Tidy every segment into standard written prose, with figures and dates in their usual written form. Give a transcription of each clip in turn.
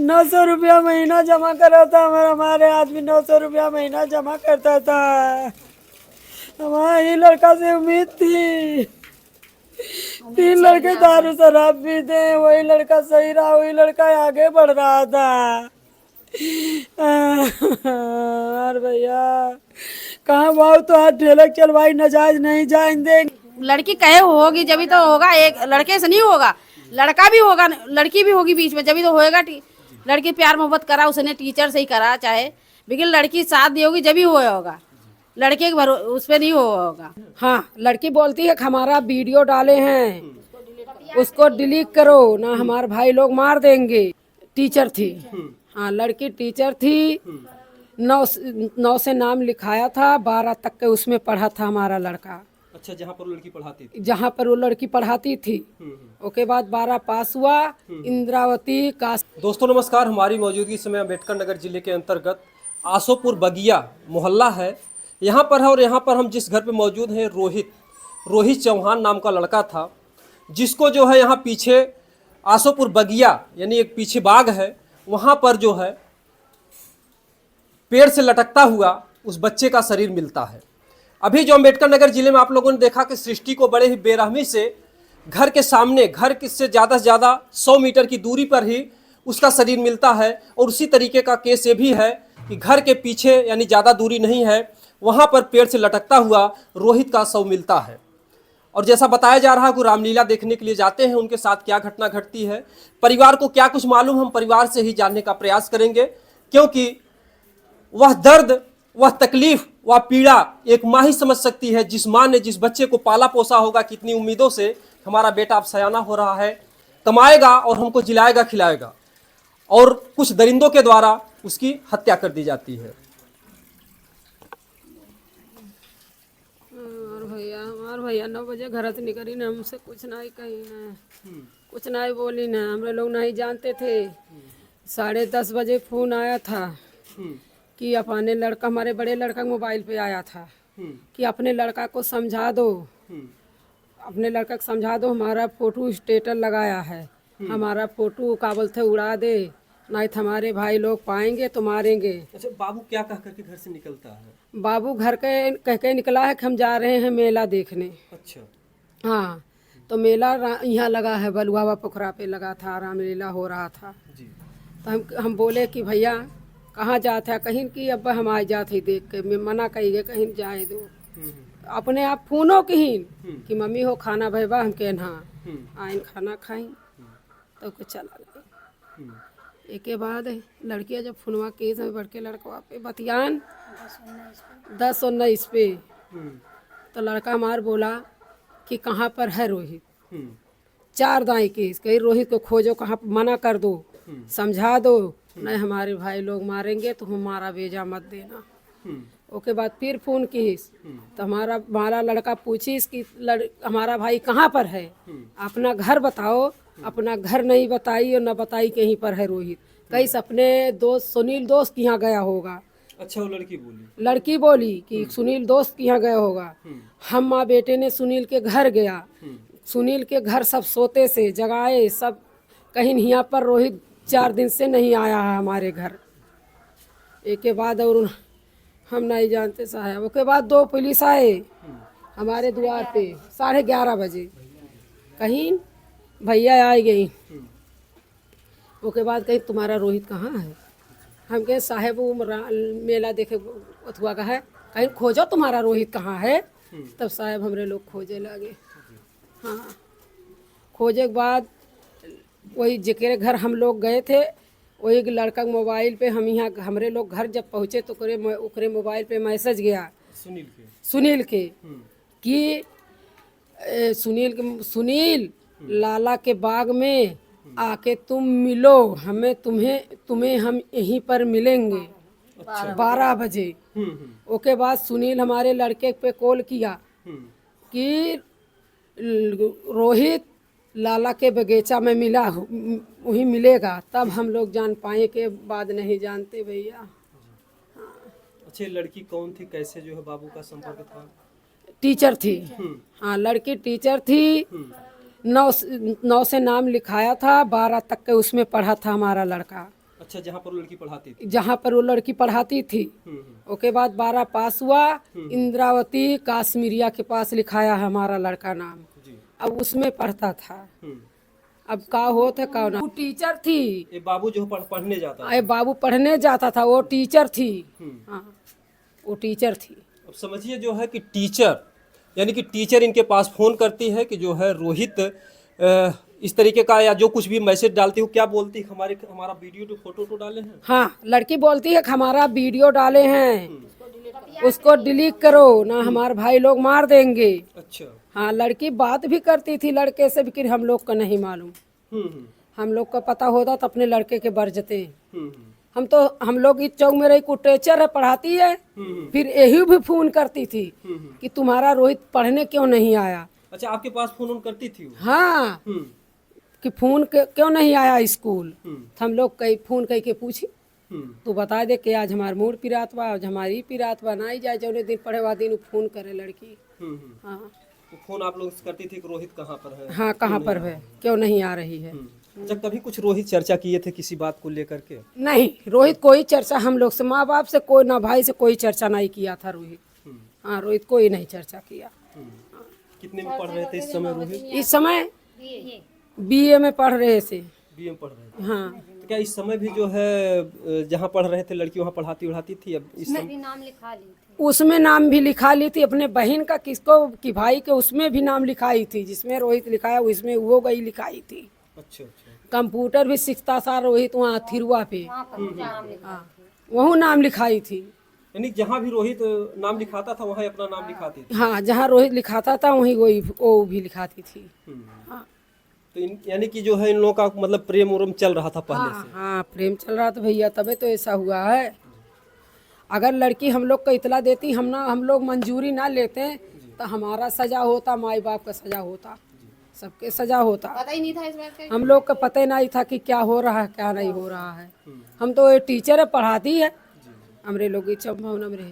900 रुपया महीना जमा करा था। हमारे आदमी 900 रुपया महीना जमा करता था। हमारी लड़का से उम्मीद थी। 3 लड़के दारू शराब पीते हैं, वही लड़का सही रहा, वही लड़का आगे बढ़ रहा था। और भैया कहाँ भाव तो हाथ ढेलक चलवाई, नजायज नहीं जान देंगे। लड़की कहे होगी जब तो होगा, एक लड़के से नहीं होगा, लड़का भी होगा, लड़की भी होगी बीच में, जब तो होएगा। लड़की प्यार मोहब्बत करा उसने, टीचर से ही करा चाहे, लेकिन लड़की साथ दी होगी जब ही हुआ होगा, लड़के के उस पर नहीं हुआ होगा। हाँ, लड़की बोलती है कि हमारा वीडियो डाले हैं, उसको डिलीट करो ना, हमारे भाई लोग मार देंगे। टीचर थी, हाँ लड़की टीचर थी। 9 से नाम लिखाया था, 12 तक के उसमें पढ़ा था हमारा लड़का। अच्छा, जहाँ पर वो लड़की पढ़ाती थी? जहाँ पर वो लड़की पढ़ाती थी। उसके बाद 12 पास हुआ। इंद्रावती का। दोस्तों नमस्कार, हमारी मौजूदगी इस समय अम्बेडकर नगर जिले के अंतर्गत आसोपुर बगिया मोहल्ला है, यहाँ पर है। और यहाँ पर हम जिस घर पे मौजूद हैं, रोहित चौहान नाम का लड़का था, जिसको जो है यहाँ पीछे आसोपुर बगिया यानी एक पीछे बाग है, वहाँ पर जो है पेड़ से लटकता हुआ उस बच्चे का शरीर मिलता है। अभी जो अम्बेडकर नगर जिले में आप लोगों ने देखा कि सृष्टि को बड़े ही बेरहमी से घर के सामने, घर से ज़्यादा 100 मीटर की दूरी पर ही उसका शरीर मिलता है। और उसी तरीके का केस ये भी है कि घर के पीछे यानी ज़्यादा दूरी नहीं है, वहाँ पर पेड़ से लटकता हुआ रोहित का शव मिलता है। और जैसा बताया जा रहा है कि रामलीला देखने के लिए जाते हैं, उनके साथ क्या घटना घटती है, परिवार को क्या कुछ मालूम, हम परिवार से ही जानने का प्रयास करेंगे। क्योंकि वह दर्द, वह तकलीफ, वह पीड़ा एक माँ ही समझ सकती है, जिस माँ ने जिस बच्चे को पाला पोसा होगा कितनी उम्मीदों से, हमारा बेटा अब सयाना हो रहा है, कमाएगा और हमको जिलाएगा खिलाएगा, और कुछ दरिंदों के द्वारा उसकी हत्या कर दी जाती है। हमार भैया 9 बजे घर से निकली ना, हमसे कुछ नहीं कही ना, कुछ नहीं बोली ना, हम लोग नहीं जानते थे। 10:30 बजे फोन आया था कि अपने लड़का, हमारे बड़े लड़का के मोबाइल पे आया था कि अपने लड़का को समझा दो, अपने लड़का को समझा दो, हमारा फोटो स्टेटस लगाया है, हमारा फोटो का बोलते उड़ा दे, नहीं तो हमारे भाई लोग पाएंगे तो मारेंगे। अच्छा, बाबू क्या कह करके घर से निकलता है? बाबू घर के कह के निकला है कि हम जा रहे हैं मेला देखने। अच्छा। हाँ, तो मेला यहाँ लगा है, बलुआवा पोखरा पे लगा था, रामलीला हो रहा था जी। तो हम बोले कि भैया कहाँ जाते हैं, कहीं कि अब हम आ जाते देख के, मैं मना कहिए कहीं जाए दो। अपने आप फोनो कहीं कि मम्मी हो खाना भैया, हम के ना आइन खाना खाई, तो कुछ चला गए। एक के बाद लड़कियां जब फोनवा केस में बढ़ के लड़कवा पे बतियान 10-19 पे, तो लड़का हमार बोला कि कहाँ पर है रोहित। 4 दाई केस कही, रोहित को खोजो, कहाँ, मना कर दो, समझा दो, नहीं हमारे भाई लोग मारेंगे तो हमारा भेजा मत देना। उसके बाद फिर फोन कीस तो हमारा लड़का पूछीस कि हमारा भाई कहाँ पर है, अपना घर बताओ, अपना घर नहीं बताई और न बताई कहीं पर है रोहित, कहीं अपने दोस्त सुनील दोस्त के यहाँ गया होगा। अच्छा, वो लड़की बोली कि सुनील दोस्त के यहाँ गया होगा। हम माँ बेटे ने सुनील के घर गया, सुनील के घर सब सोते से जगाए सब, कहीं यहाँ पर रोहित 4 दिन से नहीं आया है हमारे घर। एक के बाद और हम नहीं जानते साहब। उसके बाद 2 पुलिस आए हमारे द्वार पे 11:30 बजे, कहीं भैया आई गई। उसके बाद कहीं तुम्हारा रोहित कहाँ है, हम कहे साहेब वो मेला देखे अथुआ का है, कहीं खोजो तुम्हारा रोहित कहाँ है। तब साहेब हमरे लोग खोजे लगे। हाँ, खोजे के बाद वही जेकरे घर हम लोग गए थे, वही लड़का के मोबाइल पे, हम यहाँ हमरे लोग घर जब पहुँचे तो ओकरे मोबाइल पे मैसेज गया सुनील के कि सुनील लाला के बाग में आके तुम मिलो, हमें तुम्हें हम यहीं पर मिलेंगे। 12 बजे। उसके बाद सुनील हमारे लड़के पे कॉल किया कि रोहित लाला के बगीचा में मिला, वहीं मिलेगा। तब हम लोग जान पाए, के बाद नहीं जानते भैया। अच्छा, लड़की कौन थी, कैसे जो है बाबू का संपर्क था? टीचर थी। हाँ, लड़की टीचर थी। 9 से नाम लिखाया था, 12 तक के उसमें पढ़ा था हमारा लड़का। अच्छा, जहाँ पर वो लड़की पढ़ाती थी। जहाँ पर वो लड़की पढ़ाती थी। उसके बाद 12 पास हुआ, इंद्रावती काश्मीरिया के पास लिखाया है हमारा लड़का नाम। जी। अब उसमें पढ़ता था। अब का होता का ना, वो टीचर थी। ये बाबू जो पढ़ने जाता है। अरे बाबू पढ़ने जाता था, वो टीचर थी। हाँ, वो टीचर थी। अब समझिए जो है कि टीचर, यानी कि टीचर इनके पास फ़ोन करती है कि जो है रोहित इस तरीके का या जो कुछ भी मैसेज डालती हो, क्या बोलती है, हमारा वीडियो तो फोटो तो डाले हैं। हाँ, लड़की बोलती है कि हमारा वीडियो डाले हैं, उसको डिलीट करो ना, हमारे भाई लोग मार देंगे। अच्छा। हाँ, लड़की बात भी करती थी लड़के से, लेकिन हम लोग को नहीं मालूम। हम लोग को पता होता तो अपने लड़के के बरजते। हम लोग इस चौक में रही को टीचर है, पढ़ाती है, फिर यही भी फोन करती थी कि तुम्हारा रोहित पढ़ने क्यों नहीं आया। अच्छा, आपके पास फोन करती थी वो? हाँ, कि फोन क्यों नहीं आया स्कूल। तो हम लोग कई फोन कई के पूछी, तो बता दे कि आज हमारा मूड पिरात बा, आज हमारी पिरात बा, ना ही जाए जौने दिन पढ़े हुआ दिन फोन करे लड़की। हाँ, तो फोन आप लोग करती थी कि रोहित कहाँ पर है? हाँ, कहाँ पर है, क्यों नहीं आ रही है। जब कभी कुछ रोहित चर्चा किए थे किसी बात को लेकर के? नहीं, रोहित कोई चर्चा हम लोग से, माँ बाप से कोई, ना भाई से कोई चर्चा नहीं किया था रोहित। हाँ, रोहित कोई नहीं चर्चा किया। कितने में पढ़ रहे थे इस समय रोहित? इस समय बीए में पढ़ रहे थे। बीए में पढ़ रहे थे। हाँ, तो क्या इस समय भी जो है जहाँ पढ़ रहे थे लड़की वहाँ पढ़ाती थी? अब इस समय नाम लिखा ली थी। उसमें नाम भी लिखा ली थी, अपने बहन का किसको कि भाई के, उसमें भी नाम लिखाई थी, जिसमें रोहित लिखाया उसमें वो गई लिखाई थी। अच्छा अच्छा। कंप्यूटर भी सीखता था रोहित वहाँ थिरुआ पे। हाँ, वहाँ नाम लिखाई थी। यानी जहाँ भी रोहित नाम लिखाता था वहाँ अपना नाम लिखाती थी। हाँ, जहाँ रोहित लिखाता था वहीं वही वो भी लिखाती थी। हाँ, तो यानी कि जो है इन लोगों का मतलब प्रेम उरम चल रहा था पहले हाँ, से। हाँ, प्रेम चल रहा था भैया, तबे तो ऐसा हुआ है। अगर लड़की हम लोग को इतला देती, हम लोग मंजूरी ना लेते तो हमारा सजा होता, माई बाप का सजा होता, सबके सजा होता। पता ही नहीं था इस बात का। हम लोग का पता ही नहीं था कि क्या हो रहा है क्या नहीं हो रहा है। हम तो एक टीचर है, पढ़ाती है, हमरे लोग भावना में रहे।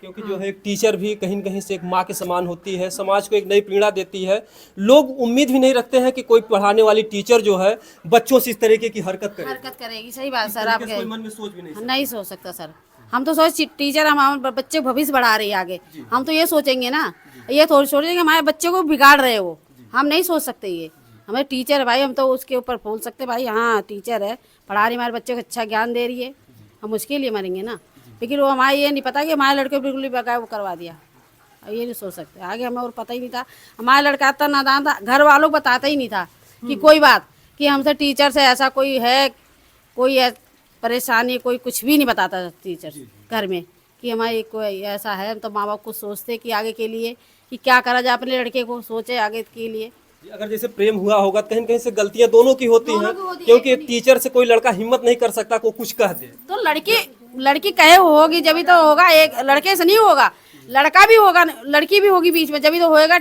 क्योंकि जो है एक टीचर भी कहीं न कहीं से एक माँ के समान होती है, समाज को एक नई प्रेरणा देती है। लोग उम्मीद भी नहीं रखते हैं कि कोई पढ़ाने वाली टीचर जो है बच्चों से इस तरीके की हरकत करेगी। सही बात सर, आप कोई मन में सोच भी नहीं नहीं सोच सकता सर। हम तो सोच टीचर हम बच्चे भविष्य बढ़ा रही है आगे, हम तो ये सोचेंगे ना, ये थोड़ी सोचेंगे हमारे बच्चे को बिगाड़ रहे हो, हम नहीं सोच सकते। ये हमारे टीचर है भाई, हम तो उसके ऊपर बोल सकते भाई हाँ टीचर है, पढ़ा रही हमारे बच्चे को, अच्छा ज्ञान दे रही है, हम उसके लिए मरेंगे ना। लेकिन वो हमारे ये नहीं पता कि हमारे लड़के बिल्कुल ही बकाया वो करवा दिया, अब ये नहीं सोच सकते आगे। हमें और पता ही नहीं था, हमारा लड़का इतना नादान था, घर वालों को बताता ही नहीं था कि कोई बात कि हमसे टीचर से ऐसा कोई है, कोई परेशानी, कोई कुछ भी नहीं बताता था टीचर घर में कि हमारी कोई ऐसा है। हम तो माँ बाप को सोचते कि आगे के लिए कि क्या करा जाए, अपने लड़के को सोचे आगे के लिए। अगर जैसे प्रेम हुआ होगा कहीं न कहीं से गलतियां दोनों की होती हैं, क्योंकि एक टीचर से कोई लड़का हिम्मत नहीं कर सकता को कुछ कह दे। तो लड़की कहे होगी जब तो होगा, एक लड़के से नहीं होगा, लड़का भी होगा, लड़की भी होगी बीच में, जब तो होएगा।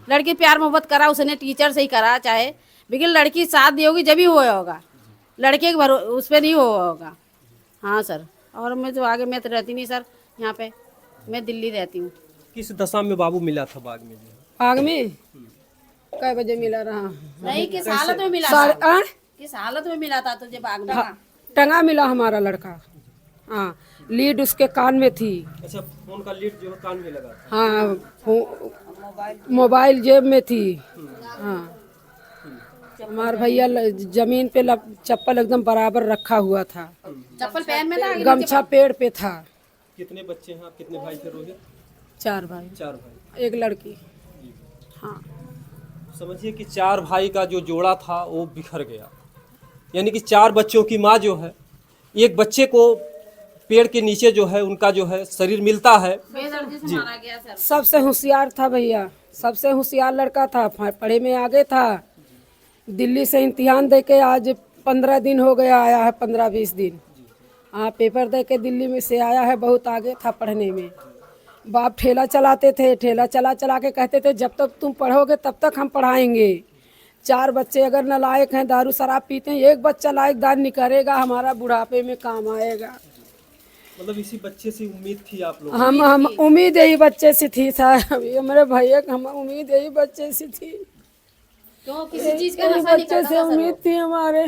लड़की प्यार मोहब्बत करा उसने टीचर से ही करा, चाहे लेकिन लड़की साथ दी होगी जब ही हुआ होगा, लड़के के उस पर नहीं हुआ होगा। हाँ सर, और मैं तो आगे मैं तो रहती नहीं सर यहाँ पे, मैं दिल्ली रहती हूँ। किस दशा में बाबू मिला था बाग में? बाग में कै बजे मिला रहा? नहीं, किस हालत में मिला साढ़े था? किस हालत में मिला था तुझे बाग में? टंगा मिला हमारा लड़का। हाँ, लीड उसके कान में थी। अच्छा, फोन का लीड जो है कान में लगा था। हाँ, मोबाइल जेब में थी। हाँ, हमारे भैया जमीन पे चप्पल एकदम बराबर रखा हुआ था, चप्पल पैर में था, गमछा पेड़ पे था। कितने बच्चे हैं आप, कितने भाई थे रोहित? 4 भाई, 4 भाई, एक लड़की। हाँ, समझिए कि 4 भाई का जो जोड़ा था वो बिखर गया। यानी कि 4 बच्चों की माँ जो है, एक बच्चे को पेड़ के नीचे जो है उनका जो है शरीर मिलता है। बेदर्दी से मारा गया सर। सबसे होशियार था भैया, सबसे होशियार लड़का था, पढ़े में आगे था। दिल्ली से इम्तिहान दे के आज 15 दिन हो गया, आया है 15-20 दिन। हाँ, पेपर दे के दिल्ली में से आया है, बहुत आगे था पढ़ने में। बाप ठेला चलाते थे, ठेला चला चला के कहते थे जब तक तुम पढ़ोगे तब तक हम पढ़ाएंगे। 4 बच्चे अगर नालायक हैं, दारू शराब पीते हैं, एक बच्चा लायकदार निकलेगा, हमारा बुढ़ापे में काम आएगा। मतलब इसी बच्चे से उम्मीद थी आप लोग? हम उम्मीद यही बच्चे से थी सर, मेरे भैया हम उम्मीद यही बच्चे से थी, क्यों किसी चीज का यही नशा नहीं बच्चे करता से था सर उम्मीद वो? थी हमारे।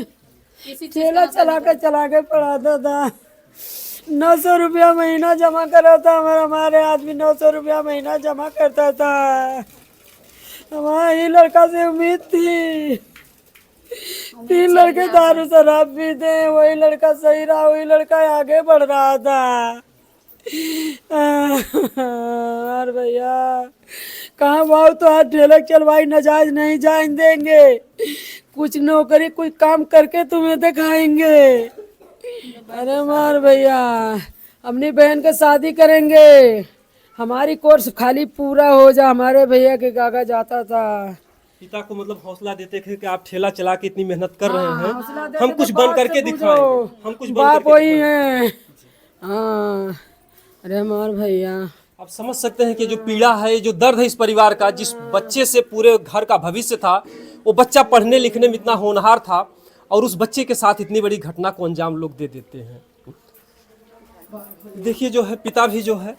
ठेला चला के पढ़ाता था। 900 रुपया महीना जमा करा था हमारे आदमी 900 रुपया महीना जमा करता था। हमारी लड़का से उम्मीद थी। 3 लड़के दारू शराब पीते हैं, वही लड़का सही रहा, वही लड़का आगे बढ़ रहा था। और भैया कहाँ भाव तो आज ठेला चलवाई नजायज नहीं जान देंगे। कुछ नौकरी कुछ काम करके तुम्हें दिखाएंगे। अरे मार भैया अपनी बहन का शादी करेंगे। हमारी कोर्स खाली पूरा हो जा। हमारे भैया के काका जाता था। पिता को मतलब हौसला देते थे कि आप ठेला चला के इतनी मेहनत कर रहे हैं, हौसला देते हम थे, कुछ बन बाप करके से दिखाएंगे, पूछो। हम कुछ बन बाप करके वही दिखाएंगे। है। हाँ अरे मार भैया आप समझ सकते हैं कि जो पीड़ा है, जो दर्द है इस परिवार का, जिस बच्चे से पूरे घर का भविष्य था, वो बच्चा पढ़ने लिखने में इतना होनहार था और उस बच्चे के साथ इतनी बड़ी घटना को अंजाम लोग दे देते हैं। देखिए जो है पिता भी जो है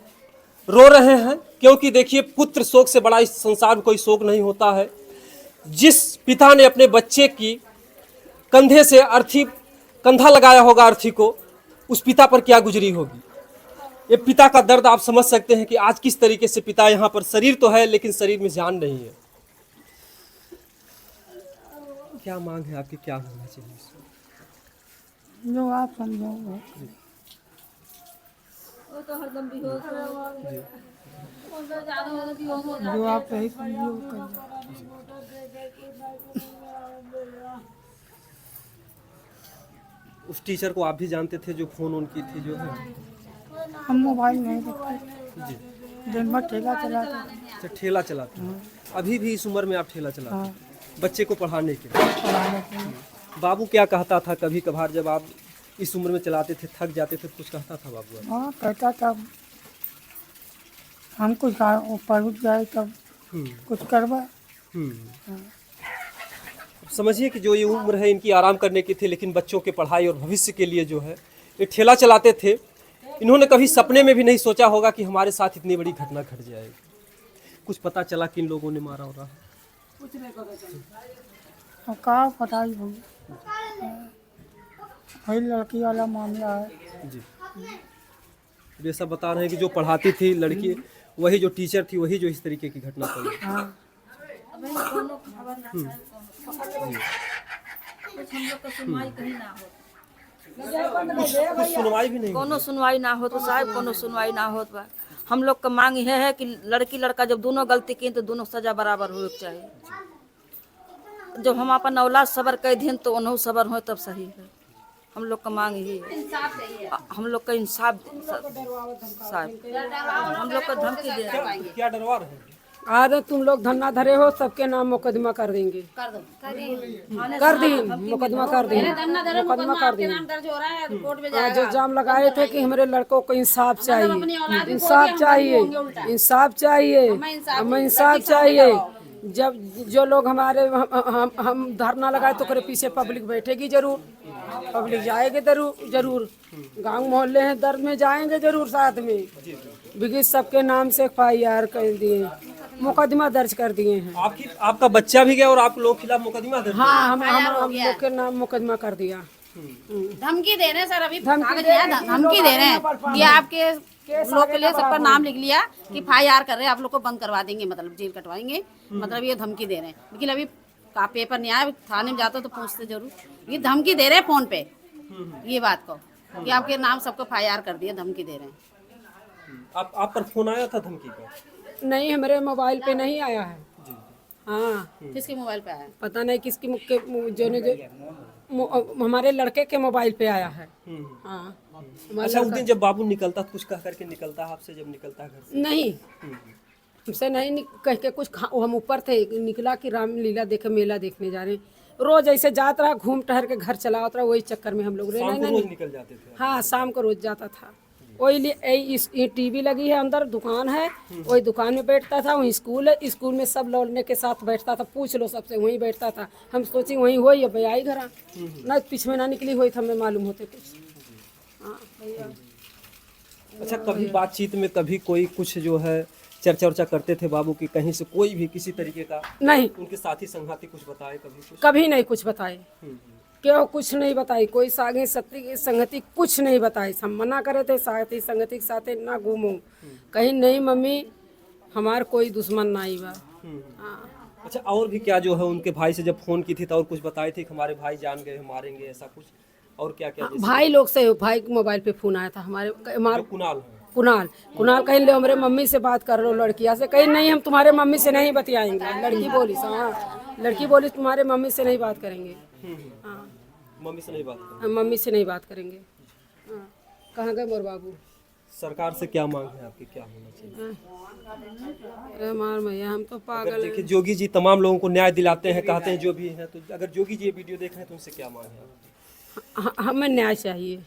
रो रहे हैं, क्योंकि देखिए पुत्र शोक से बड़ा इस संसार में कोई शोक नहीं होता है। जिस पिता ने अपने बच्चे की कंधे से अर्थी कंधा लगाया होगा अर्थी को, उस पिता पर क्या गुजरी होगी। ये पिता का दर्द आप समझ सकते हैं कि आज किस तरीके से पिता यहाँ पर शरीर तो है लेकिन शरीर में जान नहीं है। क्या मांग है आपकी, क्या होना चाहिए? जो आप समझो जो आप सही समझो उस टीचर को आप भी जानते थे जो फोन उनकी थी जो है? हम मोबाइल नहीं देखते जी। दिन भर ठेला चलाते अच्छा ठेला चलाते हैं। अभी भी इस उम्र में आप ठेला चलाते हैं बच्चे को पढ़ाने के लिए? बाबू क्या कहता था कभी कभार जब आप इस उम्र में चलाते थे, थक जाते थे, कुछ कहता था बाबू? हाँ कहता था हम कुछ पढ़ जाए तब कुछ करवा। समझिए कि जो ये उम्र है इनकी आराम करने की थी, लेकिन बच्चों के पढ़ाई और भविष्य के लिए जो है ये ठेला चलाते थे। इन्होंने कभी सपने में भी नहीं सोचा होगा कि हमारे साथ इतनी बड़ी घटना घट जाएगी। कुछ पता चला किन लोगों ने मारा हो रहा? कुछ नहीं पता चला। कहाँ पता ही वही लड़की वाला मामला है जी। ये सब बता रहे हैं कि जो पढ़ाती थी लड़की, वही जो टीचर थी, वही जो इस तरीके की घटना करी। हाँ कुछ सुनवाई भी नहीं। कोनो सुनवाई ना हो तो साहब, कोनो सुनवाई ना हो तो हम लोग का मांग यह है कि लड़की लड़का जब दोनों गलती की तो दोनों सजा बराबर हो चाहिए। जब हम अपन औलाद सबर कर दिन तो उन्हों सबर हो तब सही है। हम लोग का मांग यही है, हम लोग का इंसाफ साहब। हम लोग को धमकी दे रहे हैं। क्या डरवा रहे हैं? आज तुम लोग धन्ना धरे हो, सबके नाम मुकदमा कर देंगे। कर दी मुकदमा कर दी मुकदमा कर दी। आज जो जाम लगाए थे कि हमारे लड़कों को इंसाफ चाहिए, इंसाफ चाहिए, इंसाफ चाहिए, हमें इंसाफ चाहिए। जब जो लोग हमारे हम धरना लगाए तो करे पीछे पब्लिक बैठेगी जरूर, पब्लिक जाएगी जरूर, गांव मोहल्ले हैं दर्द में जाएंगे जरूर साथ में। बिगिस सबके नाम से FIR कर दिए, मुकदमा दर्ज कर दिए हैं। आपका बच्चा भी गया और आप लोग खिलाफ मुकदमा दर्ज? हाँ हम लोग के नाम मुकदमा कर दिया। धमकी दे रहे हैं सर, अभी धमकी दे रहे हैं कि आपके लोग के लिए सब पर नाम लिख लिया कि FIR कर रहे हैं, आप लोग को बंद करवा देंगे, मतलब जेल कटवाएंगे, मतलब ये धमकी दे रहे हैं। लेकिन अभी का पेपर नहीं आया, थाने में जाते हो तो पूछते जरूर। ये धमकी दे रहे हैं फोन पे ये बात को कि आपके नाम सबको FIR कर दिया, धमकी दे रहे हैं। आप पर फोन आया था धमकी का? नहीं हमारे मोबाइल पे नहीं आया है। हाँ किसके मोबाइल पे आया? पता नहीं किसकी हमारे लड़के के मोबाइल पे आया है। हाँ अच्छा, उस दिन जब बाबू निकलता कुछ कह करके निकलता है आपसे, जब निकलता है घर से? नहीं हमसे नहीं कह के कुछ हम ऊपर थे, निकला कि रामलीला देखे मेला देखने जा रहे हैं। रोज ऐसे जाता रहा, घूम टहर के घर चला उतरा, वही चक्कर में हम लोग शाम को रोज निकल जाते थे? हाँ शाम को रोज जाता था। वही लिए TV लगी है अंदर, दुकान है, वही दुकान में बैठता था। वहीं स्कूल है, स्कूल में सब लौटने के साथ बैठता था, पूछ लो सबसे, वहीं बैठता था। हम सोची वहीं हो या भैया आई घर ना पीछे में ना निकली हुई था, हमें मालूम होते कुछ। हाँ भैया। अच्छा, कभी बातचीत में कभी कोई कुछ जो है चर्चा करते थे बाबू की, कहीं से कोई भी किसी तरीके का? नहीं उनके साथी संघाती कुछ बताए कभी? कुछ कभी नहीं कुछ बताए। क्यों कुछ नहीं बताई, कोई सागे सत्ती की संगति कुछ नहीं बताई। हम मना करे थे साथी संगति के साथ ना घूमो कहीं, नहीं मम्मी हमार कोई दुश्मन नहीं बा। हाँ। अच्छा, और भी क्या जो है उनके भाई से जब फोन की थी तो और कुछ बताए थे कि हमारे भाई जान गए मारेंगे, ऐसा कुछ और क्या क्या? भाई लोग से, भाई के मोबाइल पे फोन आया था हमारे कुणाल है। कुणाल कहीं ले हमारे मम्मी से बात कर लो लड़किया से, कहीं नहीं हम तुम्हारे मम्मी से नहीं बतियाएंगे। लड़की बोली हाँ, लड़की बोली तुम्हारे मम्मी से नहीं बात करेंगे। हाँ, मम्मी से नहीं बात करें। हम मम्मी से नहीं बात करेंगे। हाँ, कहाँ गए मोर बाबू? सरकार से क्या मांग है आपकी, क्या होना चाहिए? अरे मार भैया हम तो पागल देखिए जोगी जी तमाम लोगों को न्याय दिलाते हैं, कहते हैं जो भी है, तो अगर जोगी जी ये वीडियो देख रहे हैं तो उनसे क्या मांग है आपकी? हमें न्याय चाहिए।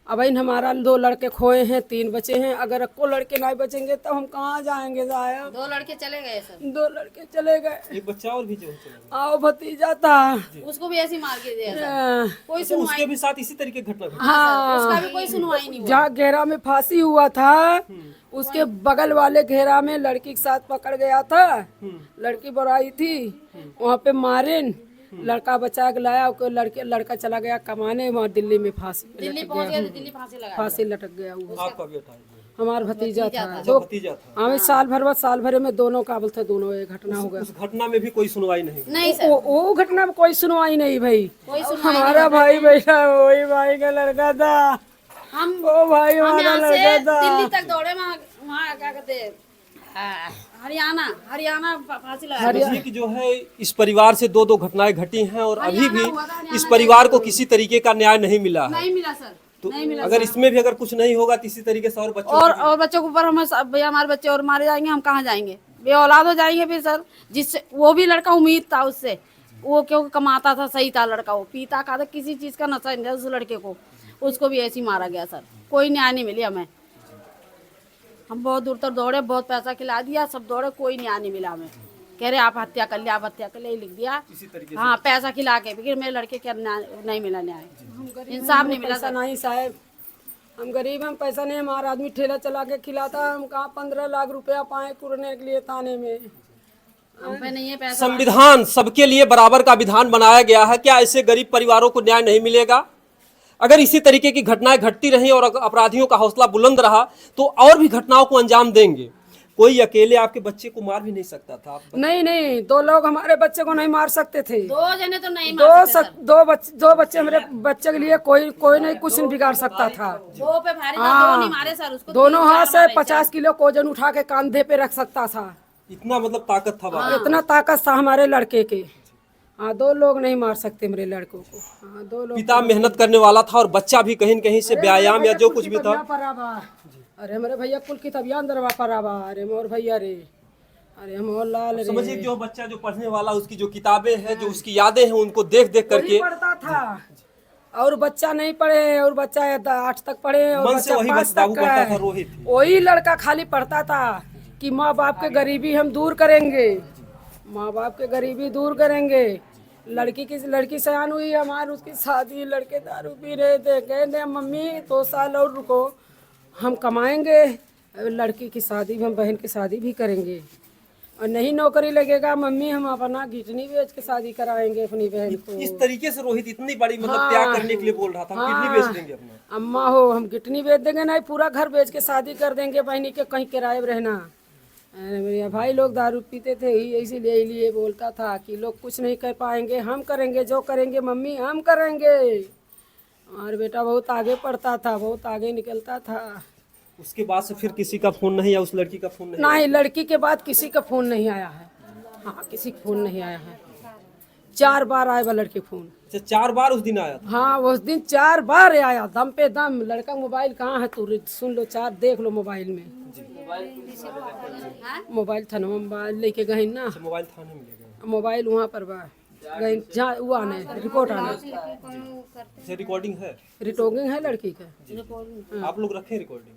अब इन हमारा 2 लड़के खोए हैं, 3 बचे हैं, अगर अक्को लड़के नहीं बचेंगे तो हम कहाँ जाएंगे? जाया 2 लड़के चले गए सर, 2 लड़के चले गए। एक बच्चा और भी जो है चला गया। आओ भतीजा था। उसको भी ऐसी मार के दिया सर। कोई अच्छा, उसके भी साथ इसी तरीके की घटना घटी? हाँ, उसका भी कोई सुनवाई नहीं हुआ। जहाँ घेरा में फांसी हुआ था उसके बगल वाले घेरा में लड़की के साथ पकड़ गया था। लड़की बुराई थी, वहाँ पे मारे, लड़का बचा के लाया, लड़का चला गया कमाने, वहाँ दिल्ली में दिल्ली पहुंच गया तो दिल्ली फांसी लगा। फांसी लटक गया। वो आपका बेटा है? हमारा भतीजा था। भतीजा था। हमें साल भर में दोनों काबुल थे, दोनों ये घटना हो गया। उस घटना में भी कोई सुनवाई नहीं हुई? नहीं सर, वो घटना में कोई सुनवाई नहीं भाई। कोई सुनवाई हमारा भाई बेटा वही भाई का लड़का था। हम वो भाई हम हमारा यहाँ से लड़का था। दिल्ली तक दौड़े, वहाँ क्या कहते हैं, हरियाणा फांसी लगा। समझिए कि जो है इस परिवार से 2 घटनाएं घटी हैं और अभी भी इस परिवार को किसी तरीके का न्याय नहीं मिला है। नहीं मिला सर, तो नहीं मिला। अगर इसमें भी अगर कुछ नहीं होगा तो इसी तरीके से और बच्चों और बच्चों के ऊपर हमें भैया हमारे बच्चे और मारे जाएंगे, हम कहाँ जाएंगे? बे औलाद हो जाएंगे फिर सर। जिससे वो भी लड़का उम्मीद था उससे, वो क्योंकि कमाता था, सही था लड़का, वो पीता खाता, किसी चीज का नशा नहीं था उस लड़के को, उसको भी ऐसे ही मारा गया सर। कोई न्याय नहीं मिली हमें। हम बहुत दूर तक दौड़े, बहुत पैसा खिला दिया, सब दौड़े, कोई न्याय नहीं मिला हमें। कह रहे आप हत्या कर लिया, आप हत्या कर लिया, लिख दिया। हाँ, पैसा खिला के, फिर मेरे लड़के के नहीं मिला न्याय, इंसाफ नहीं मिला पैसा सर। नहीं साहब, हम गरीब, हम पैसा नहीं, हमारा आदमी ठेला चला के खिलाता, हम कहाँ 15 लाख रुपया पाए कुरने के लिए थाने में। हम पे नहीं है पैसा। संविधान सबके लिए बराबर का विधान बनाया गया है, क्या ऐसे गरीब परिवारों को न्याय नहीं मिलेगा? अगर इसी तरीके की घटनाएं घटती रही और अपराधियों का हौसला बुलंद रहा तो और भी घटनाओं को अंजाम देंगे। कोई अकेले आपके बच्चे को मार भी नहीं सकता था? नहीं, 2 लोग हमारे बच्चे को नहीं मार सकते थे। 2 जने तो नहीं मार सकते सर। 2 बच्चे मेरे बच्चे के लिए कोई नहीं कुछ नहीं बिगाड़ सकता था। 2 पे भारी था, 2 नहीं मारे सर उसको। दोनों 3-4 हाथ से मारे 50 किलो को वजन उठा के कंधे पे रख सकता था। इतना मतलब ताकत था बाबा? इतना ताकत था हमारे लड़के के। हाँ, 2 लोग नहीं मार सकते मेरे लड़कों को। हाँ, 2 लोग। पिता मेहनत करने वाला था और बच्चा भी कहीं न कहीं से व्यायाम या जो कुछ भी था। अरे मेरे भैया कुल की तबिया अंदर पराबा। अरे मोर भैया रे, अरे मोर लाल रे। समझिए जो बच्चा जो पढ़ने वाला, उसकी जो किताबें हैं, जो उसकी यादें हैं, उनको देख देख करके पढ़ता था। और बच्चा नहीं पढ़े, और बच्चा 8 तक पढ़े, और मन से बच्चा वही 5 बाबू तक पढ़ता था, है। रोहित। वही लड़का खाली पढ़ता था कि माँ बाप के गरीबी हम दूर करेंगे, माँ बाप के गरीबी दूर करेंगे। लड़की सयान हुई हमारी, उसकी शादी, लड़के दारू पी रहे थे, कहते मम्मी 2 साल और रुको, हम कमाएंगे, लड़की की शादी, हम बहन की शादी भी करेंगे, और नहीं नौकरी लगेगा मम्मी हम अपना किडनी बेच के शादी कराएंगे अपनी बहन को। इस तरीके से रोहित इतनी बड़ी मतलब त्याग करने के लिए बोल रहा था, हम किडनी बेच देंगे अपना। अम्मा हो, हम किडनी बेच देंगे, नहीं पूरा घर बेच के शादी कर देंगे बहनी के, कहीं किराए में रहना। मेरे भाई लोग दारू पीते थे, इसीलिए बोलता था कि लोग कुछ नहीं कर पाएंगे, हम करेंगे, जो करेंगे मम्मी हम करेंगे। और बेटा बहुत आगे पढ़ता था, बहुत आगे निकलता था। उसके बाद से फिर किसी का फोन नहीं, या उस लड़की का फोन नहीं? नहीं, लड़की के बाद किसी का फोन नहीं आया है। हाँ, किसी का फोन नहीं आया है। 4 बार आया लड़के फोन। अच्छा, 4 बार उस दिन आया था? हाँ, उस दिन 4 बार आया, दम पे दम। लड़का मोबाइल कहाँ है तू सुन लो, 4 देख लो मोबाइल में। मोबाइल था ना, मोबाइल लेके गए ना, मोबाइल थाने में ले गए? मोबाइल वहाँ पर बा गए, जहाँ वो आने रिपोर्ट आने। रिकॉर्डिंग है? रिटोगिंग है लड़की का। आप लोग रखे रिकॉर्डिंग?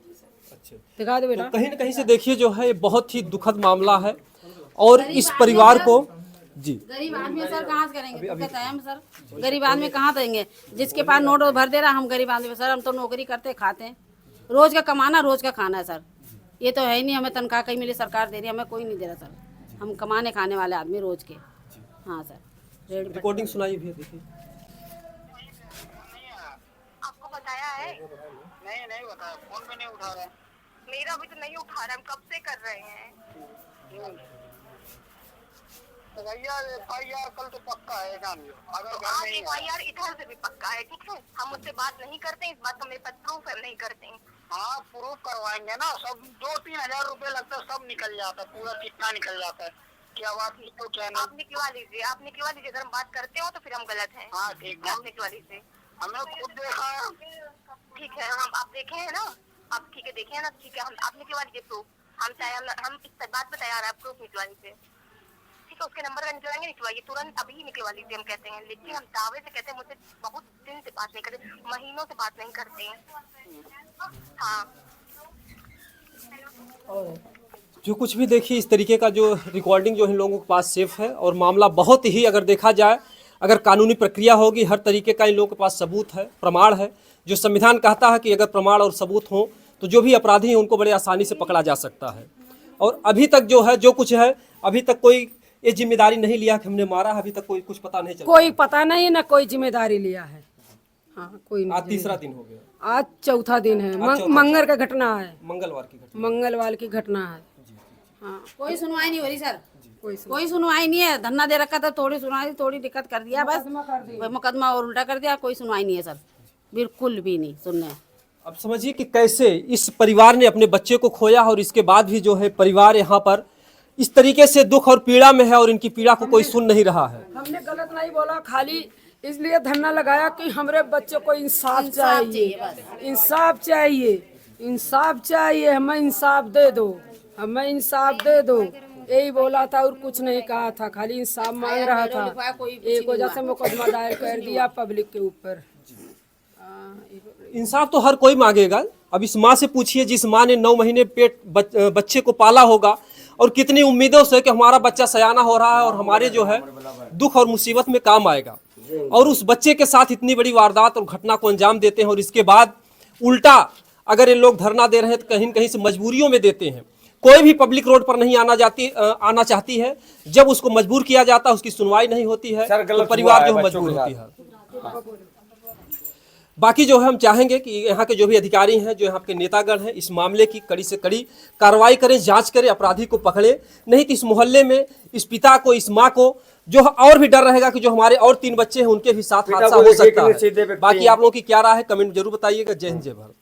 अच्छा, दिखा दे बेटा। तो कहीं न कहीं से देखिए जो है बहुत ही दुखद मामला है और इस परिवार को जी गरीब आदमी सर कहाँ से करेंगे? कहते हैं हम सर गरीब आदमी कहाँ देंगे? जिसके पास नोट भर दे रहा, हम गरीब आदमी सर, हम तो नौकरी करते खाते हैं, रोज का कमाना रोज का खाना है सर। ये तो है ही नहीं हमें तनख्वाह कहीं मिली, सरकार दे रही है, हमें कोई नहीं दे रहा सर। हम कमाने खाने वाले आदमी रोज के। हाँ सर, रिकॉर्डिंग सुनाइए भैया, देखिए। नहीं बताया, फोन में नहीं उठा रहा है। मेरा भी तो नहीं उठा रहा, हम कब से कर रहे हैं। तो भैया FIR कल तो पक्का है, जान लो। अगर तो घर आज नहीं FIR इधर से भी पक्का है, ठीक है। हम उससे बात नहीं करते हैं, इस बात का मेरे पास प्रूफ है, नहीं करते हैं। हाँ प्रूफ करवाएंगे ना, सब 2-3 हजार रुपए लगता है, सब निकल जाता है, पूरा कितना निकल जाता है। क्या बात तो क्या आप निकलवा लीजिए, आप निकलवा लीजिए। अगर हम बात करते हो तो फिर हम गलत हैं। हाँ ठीक है, आप निकलवा लीजिए। हमने खुद देखा है। ठीक है, हम आप देखे हैं ना, आप ठीक है देखे हैं ना, ठीक है। हम आप निकलवा लीजिए प्रूफ। हम इस बात पे तैयार है, प्रूफ निकलवा लीजिए, ठीक है। उसके नंबर का निकलवाएंगे, निकलवाइए तुरंत, अभी निकलवा लीजिए, हम कहते हैं। लेकिन हम दावे से कहते हैं, मुझसे बहुत दिन से बात नहीं करते, महीनों से बात नहीं करते हैं। हाँ जो कुछ भी देखिए इस तरीके का जो रिकॉर्डिंग जो इन लोगों के पास सेफ है, और मामला बहुत ही, अगर देखा जाए, अगर कानूनी प्रक्रिया होगी, हर तरीके का इन लोगों के पास सबूत है, प्रमाण है। जो संविधान कहता है कि अगर प्रमाण और सबूत हो तो जो भी अपराधी हैं उनको बड़े आसानी से पकड़ा जा सकता है। और अभी तक जो है, जो कुछ है, अभी तक कोई ये जिम्मेदारी नहीं लिया कि हमने मारा है, अभी तक कोई कुछ पता नहीं चला। कोई पता नहीं ना, कोई जिम्मेदारी लिया है। हाँ कोई नहीं। आज तीसरा दिन हो गया, आज चौथा दिन है। मंगल का घटना है, मंगलवार की घटना। मंगलवार की घटना है। हाँ कोई सुनवाई नहीं हो रही सर, कोई सुनवाई नहीं है। धरना दे रखा था, थोड़ी सुनवाई, थोड़ी दिक्कत कर दिया, बस मुकदमा और उल्टा कर दिया। कोई सुनवाई नहीं है सर, बिल्कुल भी नहीं सुनने। अब समझिए कि कैसे इस परिवार ने अपने बच्चे को खोया, और इसके बाद भी जो है परिवार यहाँ पर इस तरीके से दुख और पीड़ा में है, और इनकी पीड़ा को कोई सुन नहीं रहा है। हमने गलत नहीं बोला, खाली इसलिए धरना लगाया कि हमारे बच्चों को इंसाफ चाहिए, इंसाफ चाहिए, इंसाफ चाहिए। हमें इंसाफ दे दो, हमें इंसाफ दे दो, यही बोला था और कुछ नहीं कहा था। खाली इंसाफ मांग रहा था। एक वजह से मुकदमा दायर कर दिया पब्लिक के ऊपर। इंसाफ तो हर कोई मांगेगा। अब इस माँ से पूछिए जिस माँ ने 9 महीने पेट बच्चे को पाला होगा, और कितनी उम्मीदों से कि हमारा बच्चा सयाना हो रहा है और हमारे जो है दुख और मुसीबत में काम आएगा, और उस बच्चे के साथ इतनी बड़ी वारदात और घटना को अंजाम देते हैं। और इसके बाद उल्टा अगर ये लोग धरना दे रहे हैं तो कहीं न कहीं से मजबूरियों में देते हैं। कोई भी पब्लिक रोड पर नहीं आना चाहती है। जब उसको मजबूर किया जाता है, उसकी सुनवाई नहीं होती है, तो परिवार जो है मजबूर होती है। बाकी जो है हम चाहेंगे कि यहाँ के जो भी अधिकारी हैं, जो यहाँ के नेतागण हैं, इस मामले की कड़ी से कड़ी कार्रवाई करें, जांच करें, अपराधी को पकड़े। नहीं तो इस मोहल्ले में इस पिता को, इस माँ को जो और भी डर रहेगा कि जो हमारे और 3 बच्चे हैं उनके भी साथ हादसा हो सकता है। बाकी आप लोगों की क्या राय है, कमेंट जरूर बताइएगा। जय हिंद, जय भारत।